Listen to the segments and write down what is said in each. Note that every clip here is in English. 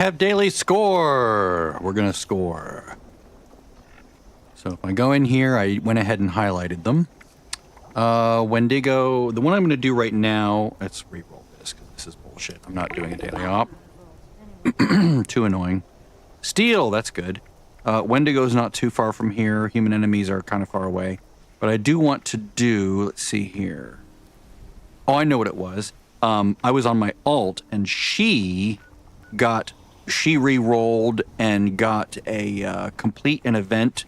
Have daily score. We're going to score. So if I go in here, I went ahead and highlighted them. Wendigo, the one I'm going to do right now, let's re-roll this because this is bullshit. I'm not doing a daily op. Too annoying. Steel, that's good. Wendigo's not too far from here. Human enemies are kind of far away. But I do want to do, let's see here. Oh, I know what it was. I was on my alt and she re-rolled and got a complete an event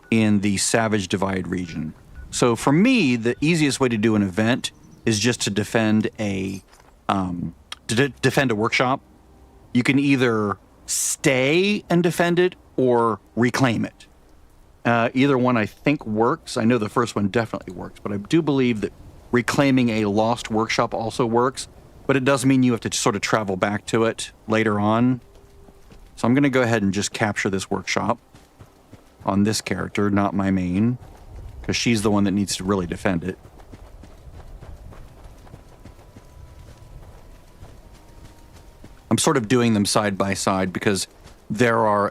in the Savage Divide region. So for me, the easiest way to do an event is just to defend a workshop. You can either stay and defend it or reclaim it. Either one I think works. I know the first one definitely works, but I do believe that reclaiming a lost workshop also works, but it does mean you have to sort of travel back to it later on. So I'm going to go ahead and just capture this workshop on this character, not my main, because she's the one that needs to really defend it. I'm sort of doing them side by side because there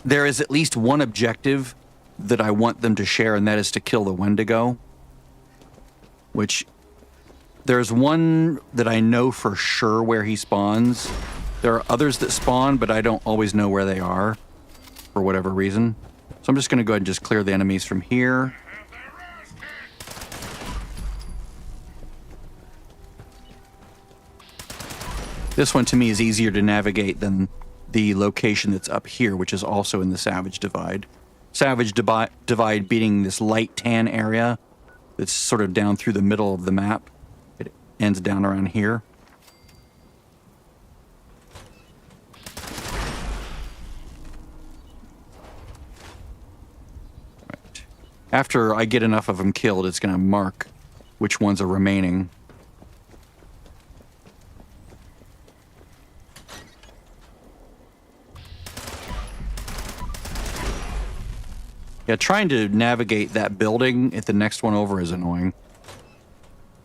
is at least one objective that I want them to share, and that is to kill the Wendigo. Which, there's one that I know for sure where he spawns. There are others that spawn, but I don't always know where they are, for whatever reason. So I'm just going to go ahead and just clear the enemies from here. This one to me is easier to navigate than the location that's up here, which is also in the Savage Divide. Savage Divide being this light tan area that's sort of down through the middle of the map. It ends down around here. Right. After I get enough of them killed, it's going to mark which ones are remaining. Yeah, trying to navigate that building at the next one over is annoying.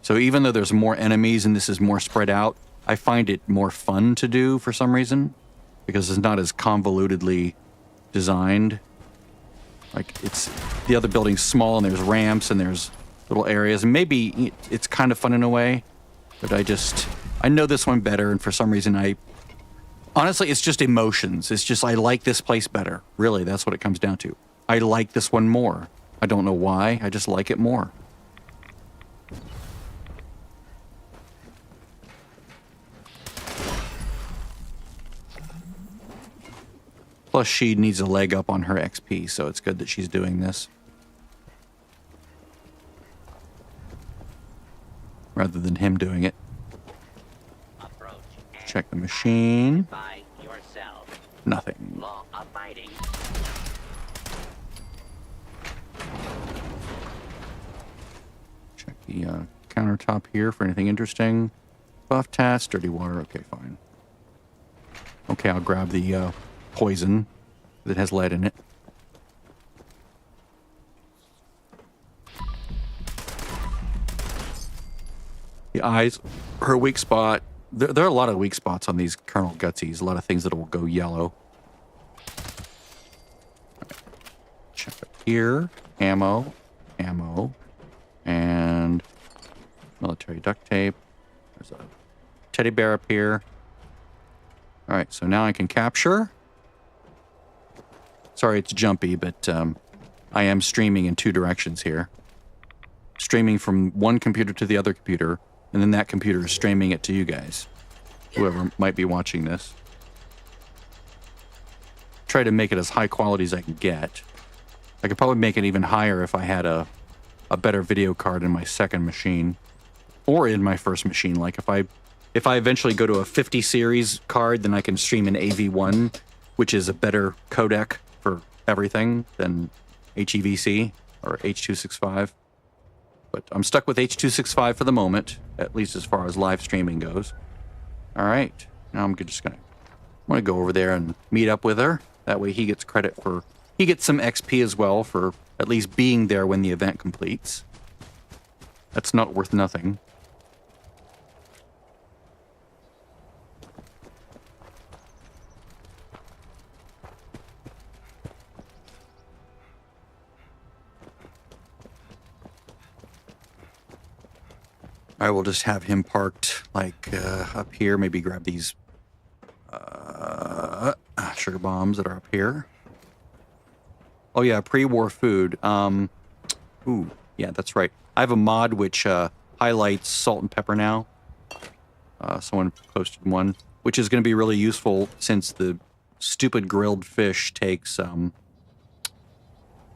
So even though there's more enemies and this is more spread out, I find it more fun to do for some reason because it's not as convolutedly designed. Like, it's the other building's small and there's ramps and there's little areas, and maybe it's kind of fun in a way, but I know this one better, and for some reason honestly, it's just emotions. It's just I like this place better. Really, that's what it comes down to. I like this one more. I don't know why, I just like it more. Plus, she needs a leg up on her XP, so it's good that she's doing this. Rather than him doing it. Check the machine. Nothing. Check the countertop here for anything interesting. Buff test, dirty water. Okay, fine. Okay, I'll grab the poison that has lead in it. The eyes, her weak spot. There are a lot of weak spots on these Colonel Gutsies. A lot of things that will go yellow. Right. Check up here. Ammo. And military duct tape. There's a teddy bear up here. All right, so now I can capture. Sorry, it's jumpy, but I am streaming in two directions here. Streaming from one computer to the other computer, and then that computer is streaming it to you guys, whoever might be watching this. Try to make it as high quality as I can get. I could probably make it even higher if I had a better video card in my second machine, or in my first machine. Like if I eventually go to a 50 series card, then I can stream an AV1, which is a better codec for everything than HEVC or H.265. But I'm stuck with H.265 for the moment, at least as far as live streaming goes. All right, now I'm just gonna go over there and meet up with her. That way he gets credit for, he gets some XP as well for at least being there when the event completes. That's not worth nothing. I will just have him parked like up here. Maybe grab these sugar bombs that are up here. Oh yeah, pre-war food. Ooh, yeah, that's right. I have a mod which highlights salt and pepper now. Someone posted one, which is going to be really useful since the stupid grilled fish takes, wow,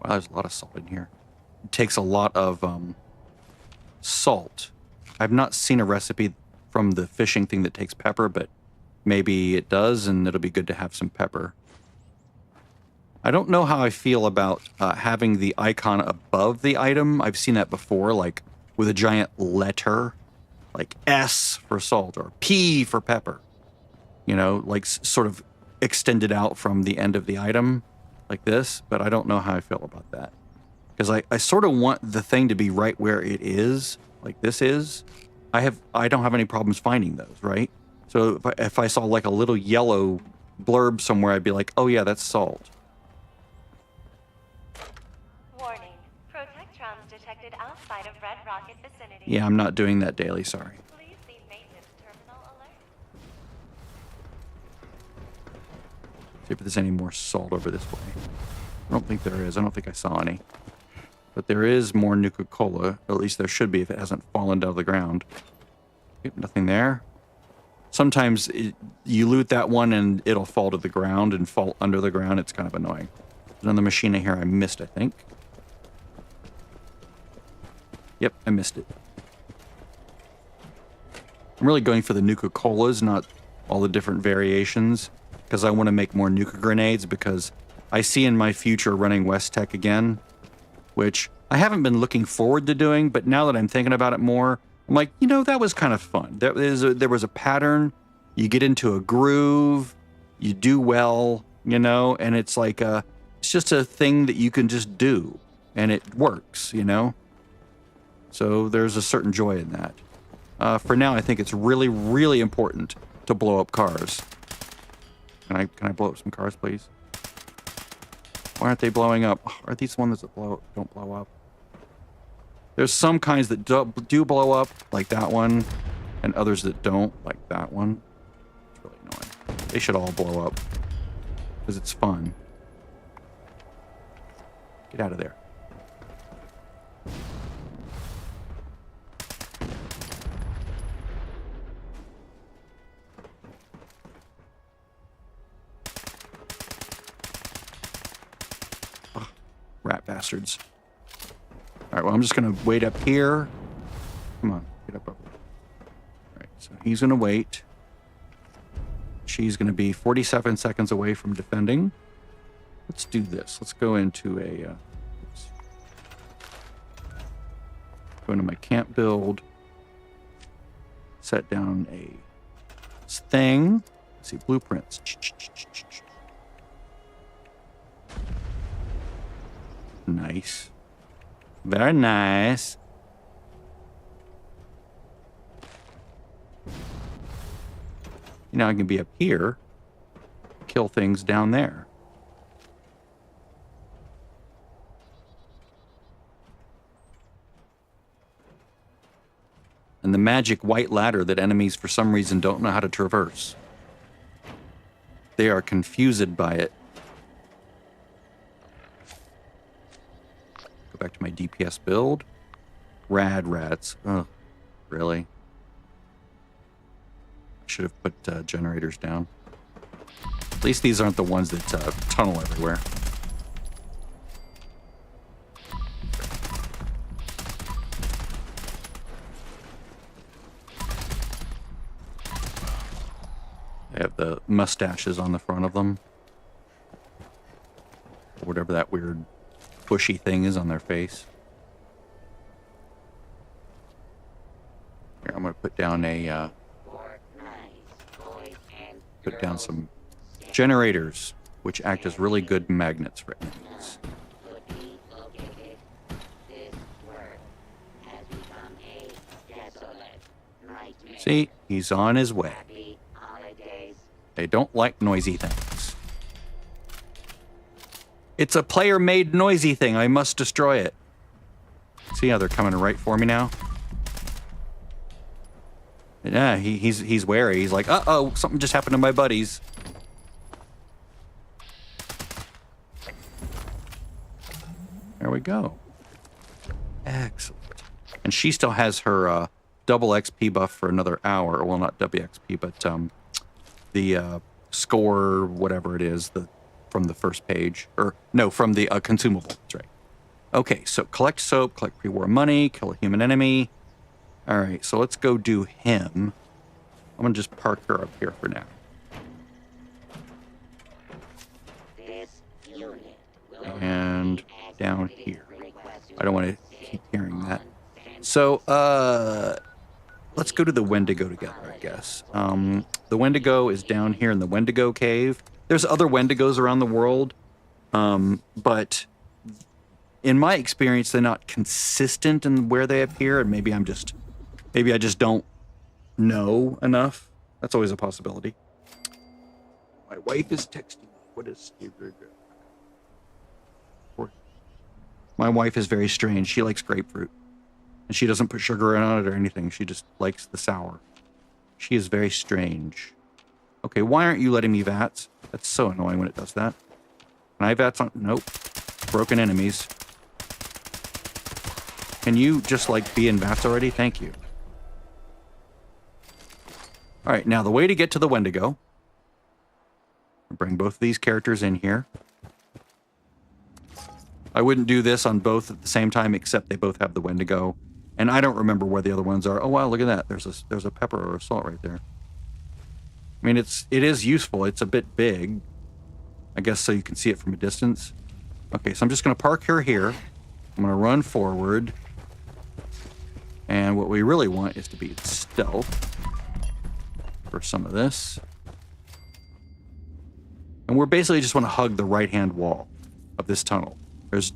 there's a lot of salt in here. It takes a lot of salt. I've not seen a recipe from the fishing thing that takes pepper, but maybe it does, and it'll be good to have some pepper. I don't know how I feel about having the icon above the item. I've seen that before, like with a giant letter, like S for salt or P for pepper. You know, like sort of extended out from the end of the item like this, but I don't know how I feel about that. Because I sort of want the thing to be right where it is, like this is. I don't have any problems finding those, right? So if I saw like a little yellow blurb somewhere, I'd be like, oh yeah, that's salt. Warning. Protectrons detected outside of Red Rocket vicinity. Yeah, I'm not doing that daily, sorry. Please see maintenance terminal alert. See if there's any more salt over this way. I don't think there is. I don't think I saw any. But there is more Nuka-Cola. At least there should be if it hasn't fallen down to the ground. Yep, nothing there. Sometimes you loot that one and it'll fall to the ground and fall under the ground. It's kind of annoying. There's another machine in here I missed, I think. Yep, I missed it. I'm really going for the Nuka-Colas, not all the different variations, because I want to make more Nuka grenades, because I see in my future running West Tech again, which I haven't been looking forward to doing, but now that I'm thinking about it more, I'm like, you know, that was kind of fun. There was a pattern. You get into a groove, you do well, you know, and it's like it's just a thing that you can just do, and it works, you know. So there's a certain joy in that. For now, I think it's really, really important to blow up cars. Can I blow up some cars, please? Why aren't they blowing up? Are these ones that don't blow up? There's some kinds that do blow up, like that one, and others that don't, like that one. It's really annoying. They should all blow up, because it's fun. Get out of there. Ugh, rat bastards. All right, well, I'm just going to wait up here. Come on, get up. All right, so he's going to wait. She's going to be 47 seconds away from defending. Let's do this. Let's go into a... go into my camp build. Set down a thing. Let's see, blueprints. Nice. Very nice. You know, I can be up here, kill things down there. And the magic white ladder that enemies for some reason don't know how to traverse. They are confused by it. Go back to my DPS build. Rad rats. Ugh, really? Should have put generators down. At least these aren't the ones that tunnel everywhere. They have the mustaches on the front of them. Or whatever that weird bushy thing is on their face. Here, I'm going to put down a... put down some generators, which act as really good magnets for enemies. See, he's on his way. They don't like noisy things. It's a player-made noisy thing. I must destroy it. See how they're coming right for me now? Yeah, he's wary. He's like, uh-oh, something just happened to my buddies. There we go. Excellent. And she still has her double XP buff for another hour. Well, not WXP, but the score, whatever it is, from the first page. Or, no, from the consumable. That's right. Okay, so collect soap, collect pre-war money, kill a human enemy. All right, so let's go do him. I'm going to just park her up here for now. And down here. I don't want to keep hearing that. So, let's go to the Wendigo together, I guess. The Wendigo is down here in the Wendigo cave. There's other Wendigos around the world, but in my experience, they're not consistent in where they appear, and maybe I just don't know enough. That's always a possibility. My wife is texting me. What is... My wife is very strange. She likes grapefruit. And she doesn't put sugar on it or anything. She just likes the sour. She is very strange. Okay, why aren't you letting me VATS? That's so annoying when it does that. Can I VATS on... Nope. Broken enemies. Can you just, like, be in VATS already? Thank you. Alright, now the way to get to the Wendigo... I'll bring both of these characters in here. I wouldn't do this on both at the same time, except they both have the Wendigo. And I don't remember where the other ones are. Oh, wow, look at that. There's a pepper or a salt right there. I mean, it is useful. It's a bit big. I guess so you can see it from a distance. Okay, so I'm just going to park her here. I'm going to run forward. And what we really want is to be stealth for some of this. And we're basically just want to hug the right-hand wall of this tunnel. There's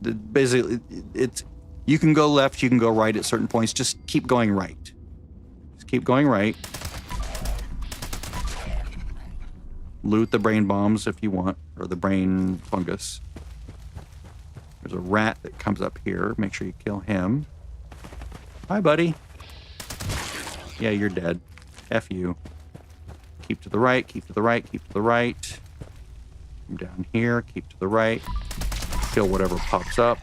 basically, you can go left, you can go right at certain points. Just keep going right. Just keep going right. Loot the brain bombs if you want, or the brain fungus. There's a rat that comes up here. Make sure you kill him. Hi, buddy. Yeah, you're dead. F you. Keep to the right, keep to the right, keep to the right. Come down here, keep to the right. Kill whatever pops up.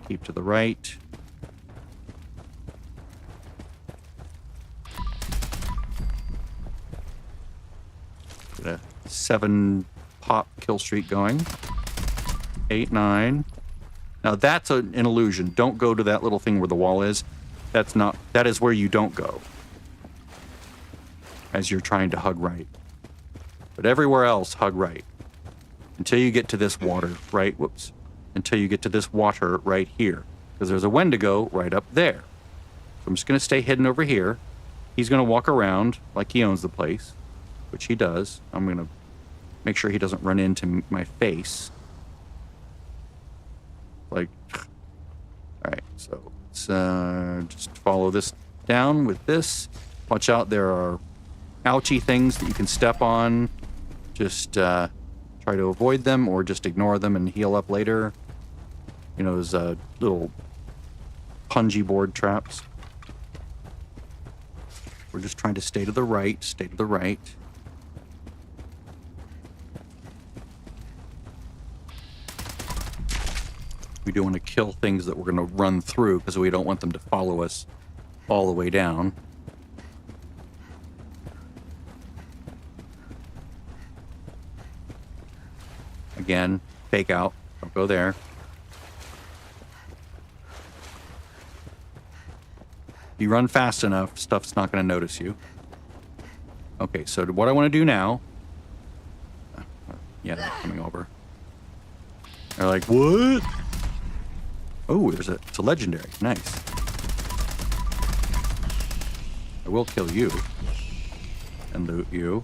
Keep to the right. Get a 7 pop kill streak going. 8, 9. Now that's an illusion. Don't go to that little thing where the wall is. That is where you don't go. As you're trying to hug right. But everywhere else, hug right. Until you get to this water, right? Whoops. Until you get to this water right here. Because there's a Wendigo right up there. So I'm just going to stay hidden over here. He's going to walk around like he owns the place. Which he does. I'm going to make sure he doesn't run into my face. Like... Alright, so let's just follow this down with this. Watch out, there are ouchy things that you can step on. Just... try to avoid them or just ignore them and heal up later. You know, those little punji board traps. We're just trying to stay to the right, stay to the right. We do want to kill things that we're going to run through because we don't want them to follow us all the way down. Again, fake out. Don't go there. If you run fast enough, stuff's not going to notice you. Okay, so what I want to do now... Yeah, they're coming over. They're like, what? Oh, it's a legendary. Nice. I will kill you. And loot you.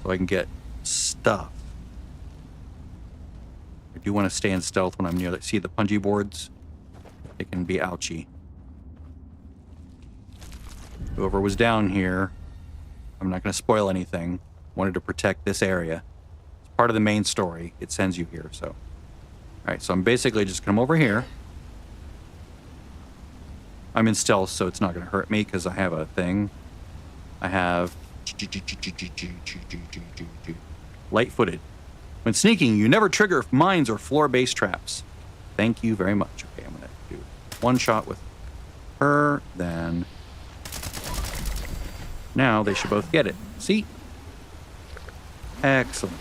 So I can get stuff. I do want to stay in stealth when I'm near. See the punji boards? They can be ouchy. Whoever was down here, I'm not going to spoil anything, wanted to protect this area. It's part of the main story. It sends you here, so. Alright, so I'm basically just come over here. I'm in stealth, so it's not going to hurt me because I have a thing. I have light-footed. When sneaking, you never trigger mines or floor-based traps. Thank you very much. Okay, I'm going to do one shot with her, then... Now they should both get it. See? Excellent.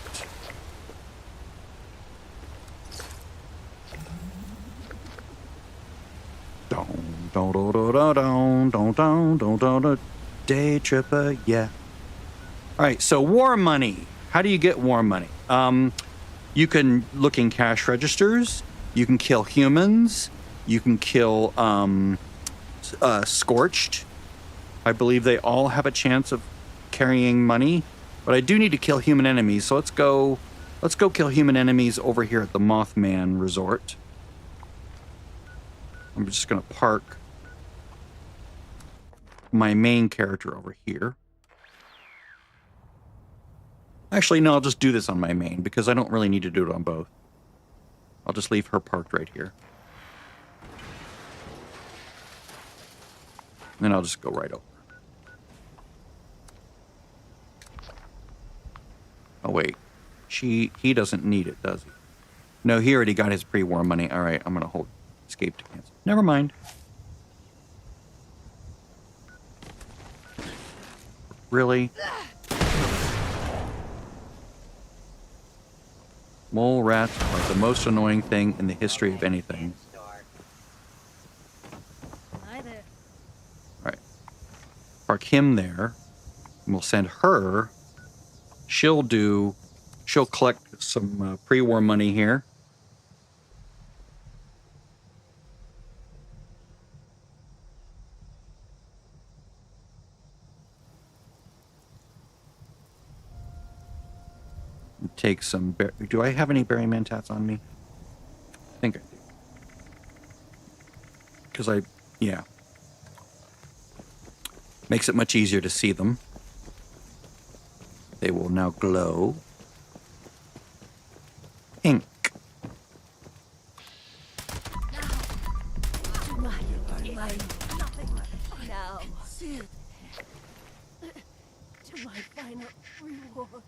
Day tripper, yeah. All right, so war money. How do you get war money? You can look in cash registers. You can kill humans. You can kill Scorched. I believe they all have a chance of carrying money, but I do need to kill human enemies. So let's go kill human enemies over here at the Mothman Resort. I'm just gonna park my main character over here. Actually, no, I'll just do this on my main because I don't really need to do it on both. I'll just leave her parked right here. And then I'll just go right over. Oh, wait. He doesn't need it, does he? No, he already got his pre-war money. All right, I'm going to hold escape to cancel. Never mind. Really? Mole rats are the most annoying thing in the history of anything. Hi there. Alright. Park him there. And we'll send her. She'll collect some pre-war money here. Take some... Do I have any berry mentats on me? I think I do. Because yeah. Makes it much easier to see them. They will now glow pink. Now, to my final reward.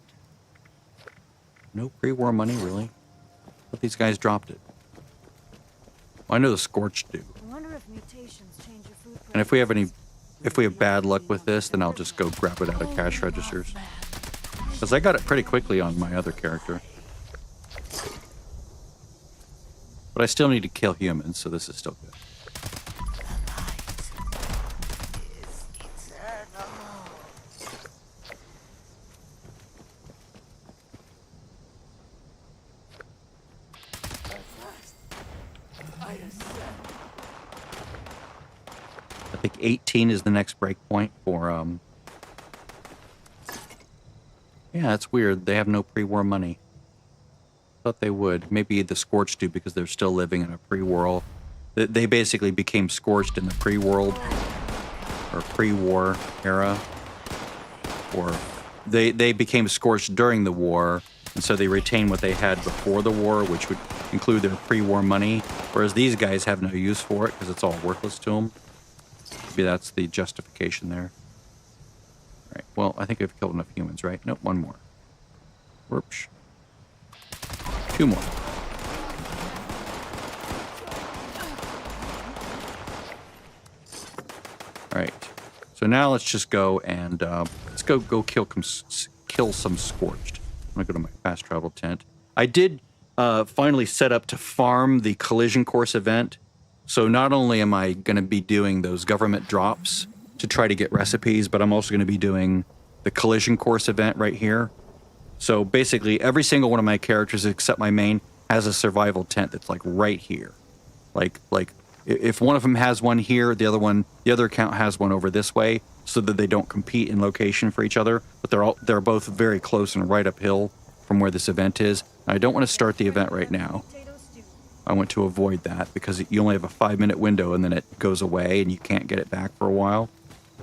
No pre-war money, really? But these guys dropped it. Well, I know the Scorched do. I wonder if mutations change your food. And if we have bad luck with this, then I'll just go grab it out of cash registers. Because I got it pretty quickly on my other character. But I still need to kill humans, so this is still good. I think 18 is the next breakpoint for, Yeah, it's weird. They have no pre-war money. Thought they would. Maybe the Scorched do because they're still living in a pre-world. They basically became Scorched in the pre-world or pre-war era. Or they became Scorched during the war, and so they retain what they had before the war, which would include their pre-war money, whereas these guys have no use for it because it's all worthless to them. Maybe that's the justification there. All right, well, I think I've killed enough humans, right? Nope, one more. Whoops. Two more. All right, so now let's just go and let's go kill some Scorched. I'm gonna go to my fast travel tent. I did finally set up to farm the collision course event. So not only am I going to be doing those government drops to try to get recipes, but I'm also going to be doing the collision course event right here. So basically every single one of my characters except my main has a survival tent that's like right here. Like if one of them has one here, the other account has one over this way, so that they don't compete in location for each other, but they're both very close and right uphill from where this event is. And I don't want to start the event right now. I want to avoid that because you only have a 5-minute window and then it goes away and you can't get it back for a while,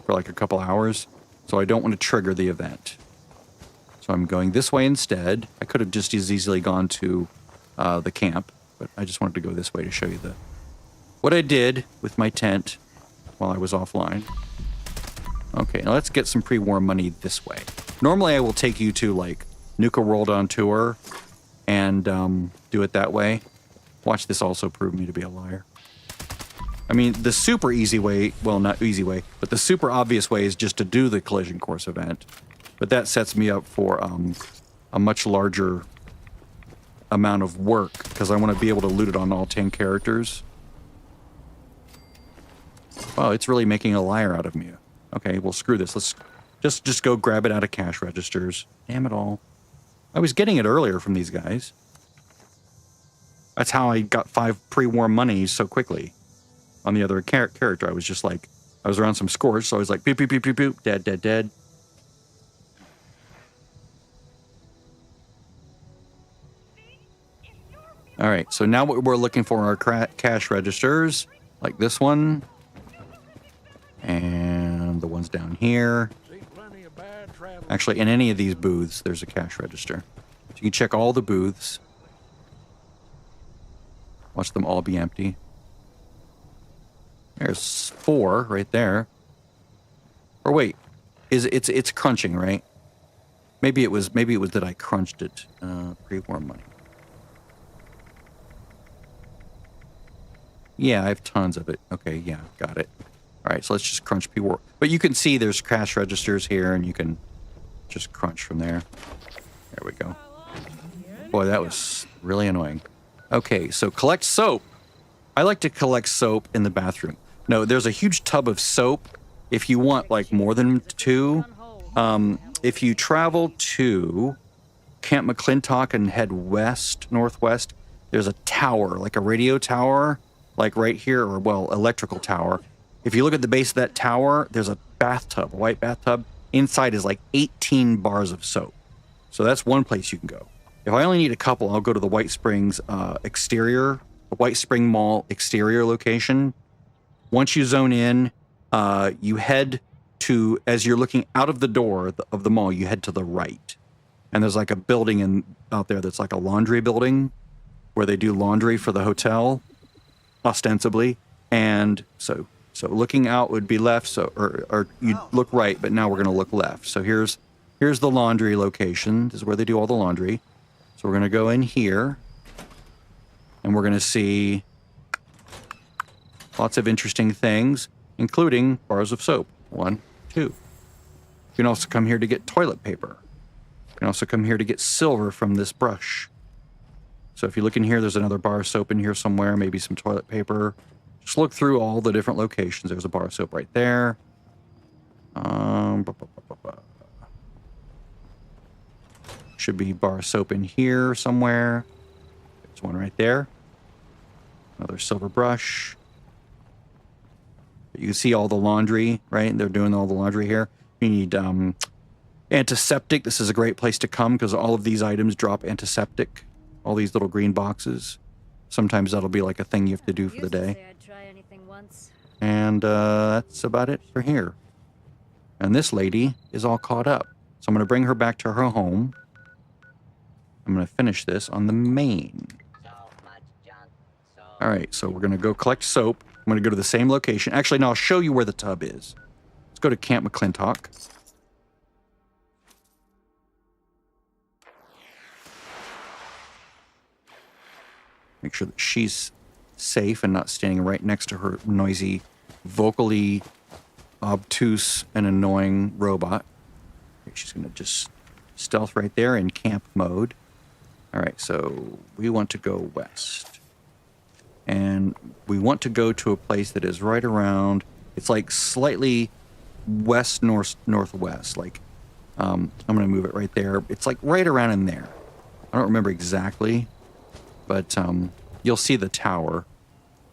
for like a couple hours. So I don't want to trigger the event. So I'm going this way instead. I could have just as easily gone to the camp, but I just wanted to go this way to show you what I did with my tent. while I was offline. Okay, now let's get some pre-war money this way. Normally I will take you to like Nuka World on tour and do it that way. Watch this also prove me to be a liar. I mean, the super easy way, well, not easy way, but the super obvious way is just to do the collision course event. But that sets me up for a much larger amount of work because I want to be able to loot it on all 10 characters. Wow, it's really making a liar out of me. Okay, well, screw this. Let's just go grab it out of cash registers. Damn it all. I was getting it earlier from these guys. That's how I got 5 pre-war monies so quickly. On the other character, I was just like, I was around some scores, so I was like, boop, boop, boop, boop, boop, dead, dead, dead. All right, so now what we're looking for are cash registers, like this one. And the ones down here. Actually, in any of these booths, there's a cash register. So you can check all the booths. Watch them all be empty. There's 4 right there. Or wait, it's crunching, right? Maybe it was that I crunched it. Pre-war money. Yeah, I have tons of it. Okay, yeah, got it. All right, so let's just crunch pre-war. But you can see there's cash registers here, and you can just crunch from there. There we go. Boy, that was really annoying. Okay, so collect soap. I like to collect soap in the bathroom. No, there's a huge tub of soap if you want like more than 2. If you travel to Camp McClintock and head west, northwest, there's a tower, like a radio tower, like right here, or well, electrical tower. If you look at the base of that tower, there's a bathtub, a white bathtub. Inside is like 18 bars of soap. So that's one place you can go. If I only need a couple, I'll go to the White Springs exterior, the White Spring Mall exterior location. Once you zone in, you head to, as you're looking out of the door of the mall, you head to the right. And there's like a building out there that's like a laundry building where they do laundry for the hotel, ostensibly. And so looking out would be left, so or you'd look right, but now we're going to look left. So here's the laundry location. This is where they do all the laundry. So we're going to go in here, and we're going to see lots of interesting things, including bars of soap. 1, 2. You can also come here to get toilet paper. You can also come here to get silver from this brush. So if you look in here, there's another bar of soap in here somewhere, maybe some toilet paper. Just look through all the different locations. There's a bar of soap right there. Should be bar of soap in here somewhere. There's one right there. Another silver brush. You can see all the laundry, right? They're doing all the laundry here. You need antiseptic. This is a great place to come because all of these items drop antiseptic. All these little green boxes. Sometimes that'll be like a thing you have to do for the day. And that's about it for here. And this lady is all caught up. So I'm going to bring her back to her home. I'm going to finish this on the main. All right, so we're going to go collect soap. I'm going to go to the same location. Actually, no, I'll show you where the tub is. Let's go to Camp McClintock. Make sure that she's safe and not standing right next to her noisy, vocally obtuse and annoying robot. She's going to just stealth right there in camp mode. All right, so we want to go west. And we want to go to a place that is right around, it's like slightly west, northwest. Like, I'm going to move it right there. It's like right around in there. I don't remember exactly, but you'll see the tower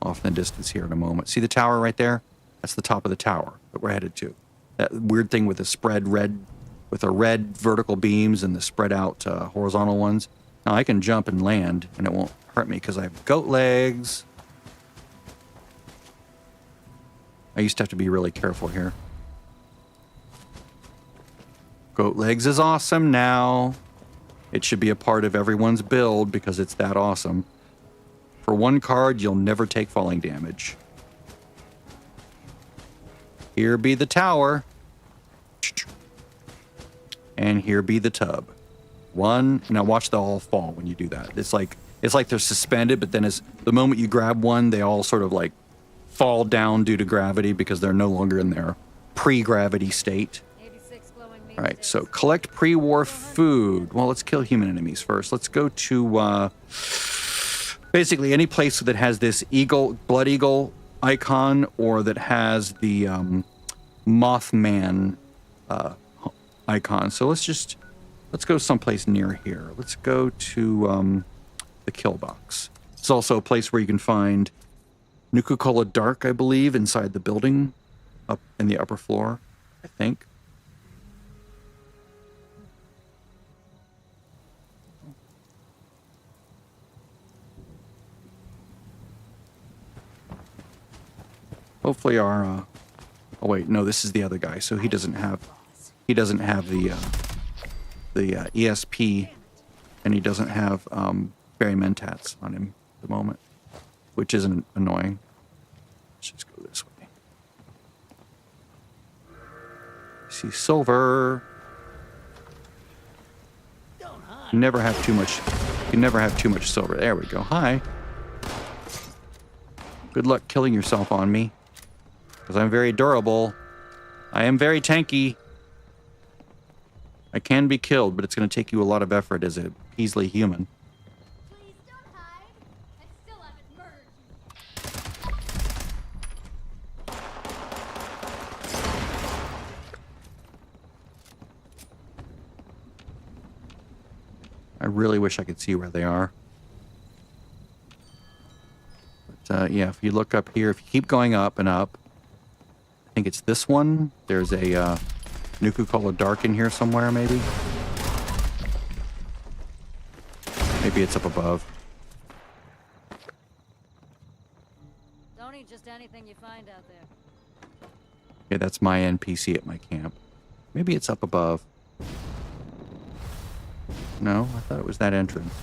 off in the distance here in a moment. See the tower right there? That's the top of the tower that we're headed to. That weird thing with the spread red, with the red vertical beams and the spread out horizontal ones. Now I can jump and land and it won't hurt me because I have goat legs. I used to have to be really careful here. Goat legs is awesome now. It should be a part of everyone's build because it's that awesome. For one card, you'll never take falling damage. Here be the tower. And here be the tub. One. Now watch they all fall when you do that. It's like they're suspended, but then as the moment you grab one, they all sort of like fall down due to gravity because they're no longer in their pre-gravity state. 86 glowing meat All right, sticks. so collect pre-war food. Well, let's kill human enemies first. Let's go to basically any place that has this blood eagle icon, or that has the Mothman icon. So let's go someplace near here. Let's go to the kill box. It's also a place where you can find Nuka-Cola Dark, I believe, inside the building, up in the upper floor, I think. Hopefully our oh wait, no, this is the other guy, so he doesn't have the ESP, and he doesn't have Barry Mentats on him at the moment, which isn't annoying. Let's just go this way. See silver. You never have too much. You never have too much silver. There we go. Hi. Good luck killing yourself on me, because I'm very durable. I am very tanky. I can be killed, but it's going to take you a lot of effort as a measly human. Please don't hide. I still haven't murdered you. I really wish I could see where they are. But yeah, if you look up here, if you keep going up and up, I think it's this one. There's a Nuka-Cola Dark in here somewhere, maybe. Maybe it's up above. Don't eat just anything you find out there. Yeah, that's my NPC at my camp. Maybe it's up above. No, I thought it was that entrance.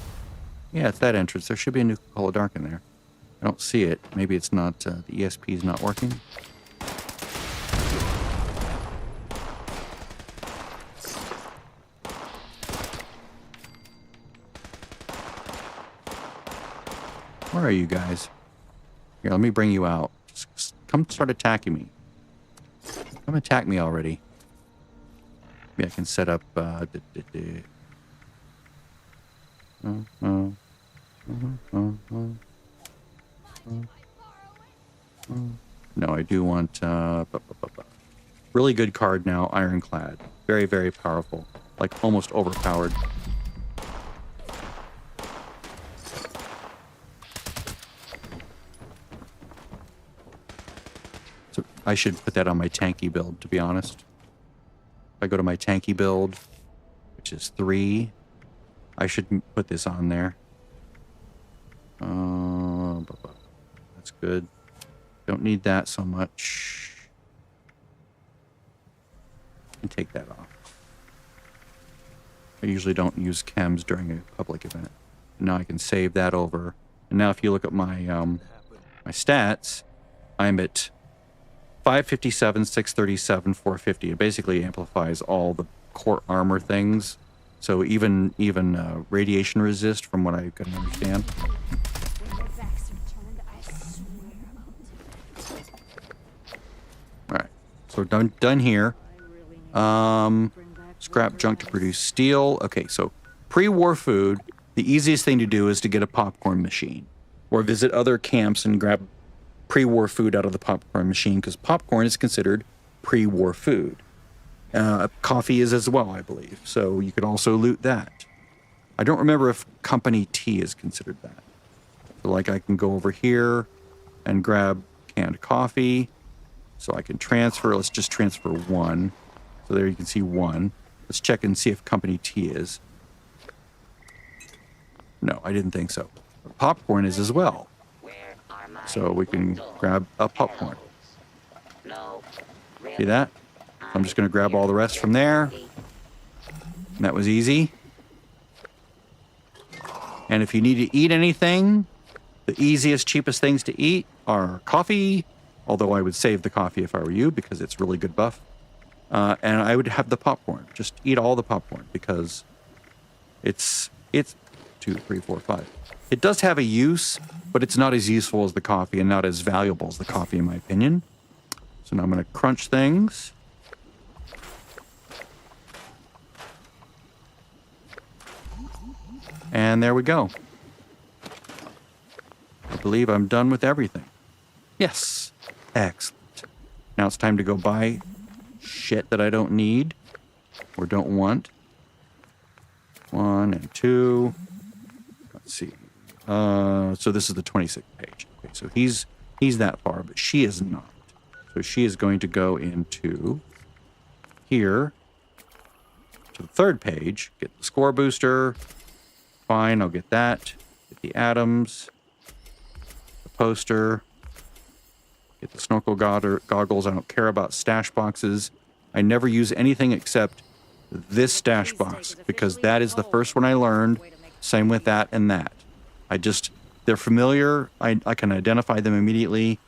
Yeah, it's that entrance. There should be a Nuka-Cola Dark in there. I don't see it. Maybe it's not, the ESP is not working. Where are you guys? Here, let me bring you out. Just come start attacking me. Come attack me already. Maybe I can set up, No, I do want, really good card now, Ironclad. Very, very powerful. Like, almost overpowered. So I should put that on my tanky build, to be honest. If I go to my tanky build, which is 3, I should put this on there. That's good. Don't need that so much. And take that off. I usually don't use chems during a public event. Now I can save that over. And now if you look at my my stats, I'm at 557, 637, 450. It basically amplifies all the core armor things. So even radiation resist, from what I can understand. When your back's returned, I swear All right, so we're done here. I'll bring back Scrap junk to produce steel. Okay, so pre-war food. The easiest thing to do is to get a popcorn machine, or visit other camps and grab pre-war food out of the popcorn machine, because popcorn is considered pre-war food. Coffee is as well, I believe. So you could also loot that. I don't remember if company tea is considered that. So like I can go over here and grab canned coffee. So I can transfer. Let's just transfer 1. So there you can see 1. Let's check and see if company tea is. No, I didn't think so. Popcorn is as well. So we can grab a popcorn. See that? I'm just going to grab all the rest from there. And that was easy. And if you need to eat anything, the easiest, cheapest things to eat are coffee although I would save the coffee if I were you because it's really good buff. And I would have the popcorn. Just eat all the popcorn because it's 2, 3, 4, 5. It does have a use, but it's not as useful as the coffee and not as valuable as the coffee in my opinion. So now I'm going to crunch things. And there we go. I believe I'm done with everything. Yes. Excellent. Now it's time to go buy shit that I don't need or don't want. 1 and 2. Let's see. So this is the 26th page. Okay, so he's that far, but she is not. So she is going to go into here to the 3rd page, get the score booster. Fine, I'll get that. Get the atoms, the poster, get the snorkel goggles. I don't care about stash boxes. I never use anything except this stash box because that is the first one I learned. Same with that and that. They're familiar. I can identify them immediately.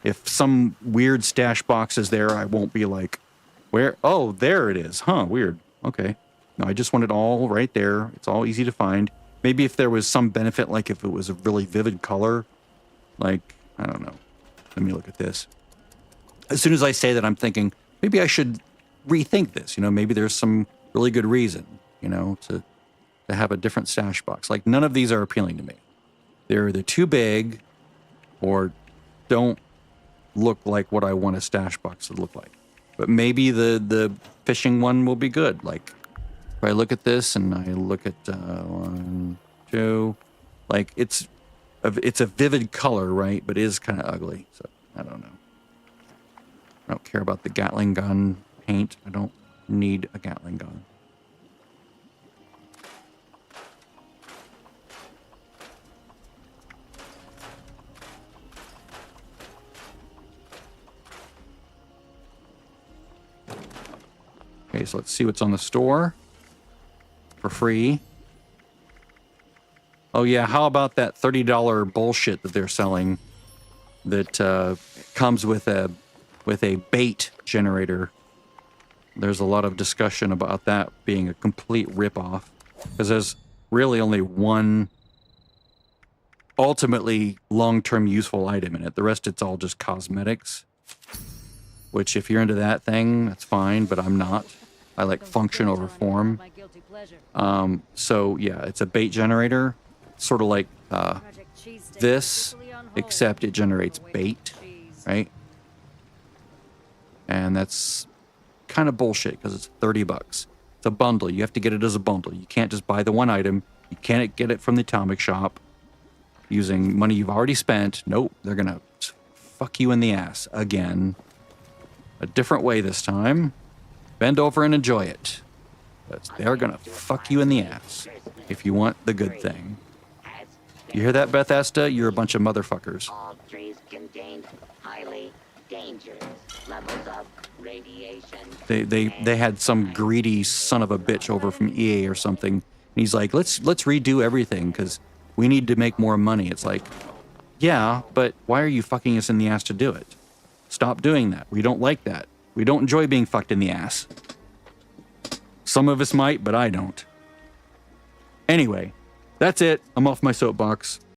If some weird stash box is there, I won't be like, where? Oh, there it is. Huh, weird. Okay. No, I just want it all right there. It's all easy to find. Maybe if there was some benefit, like if it was a really vivid color, like, I don't know. Let me look at this. As soon as I say that, I'm thinking, maybe I should rethink this. You know, maybe there's some really good reason, you know, to have a different stash box. Like, none of these are appealing to me. They're either too big or don't look like what I want a stash box to look like. But maybe the fishing one will be good. Like, if I look at this and I look at 1, 2, like it's a vivid color, right? But it is kind of ugly. So I don't know. I don't care about the Gatling gun paint. I don't need a Gatling gun. Okay, so let's see what's on the store. For free. Oh yeah, how about that $30 bullshit that they're selling that comes with a bait generator? There's a lot of discussion about that being a complete ripoff because there's really only one ultimately long-term useful item in it. The rest, it's all just cosmetics, which if you're into that thing, that's fine, but I'm not. I like function over form. So yeah, it's a bait generator, sort of like this, except it generates bait, right? And that's kind of bullshit because it's $30. It's a bundle. You have to get it as a bundle. You can't just buy the one item. You can't get it from the atomic shop using money you've already spent. Nope, they're gonna fuck you in the ass again. A different way this time. Bend over and enjoy it. They're gonna fuck you in the ass if you want the good thing. You hear that, Bethesda? You're a bunch of motherfuckers. All trees contained highly dangerous levels of radiation. They had some greedy son of a bitch over from EA or something. And he's like, let's redo everything because we need to make more money. It's like, yeah, but why are you fucking us in the ass to do it? Stop doing that. We don't like that. We don't enjoy being fucked in the ass. Some of us might, but I don't. Anyway, that's it. I'm off my soapbox.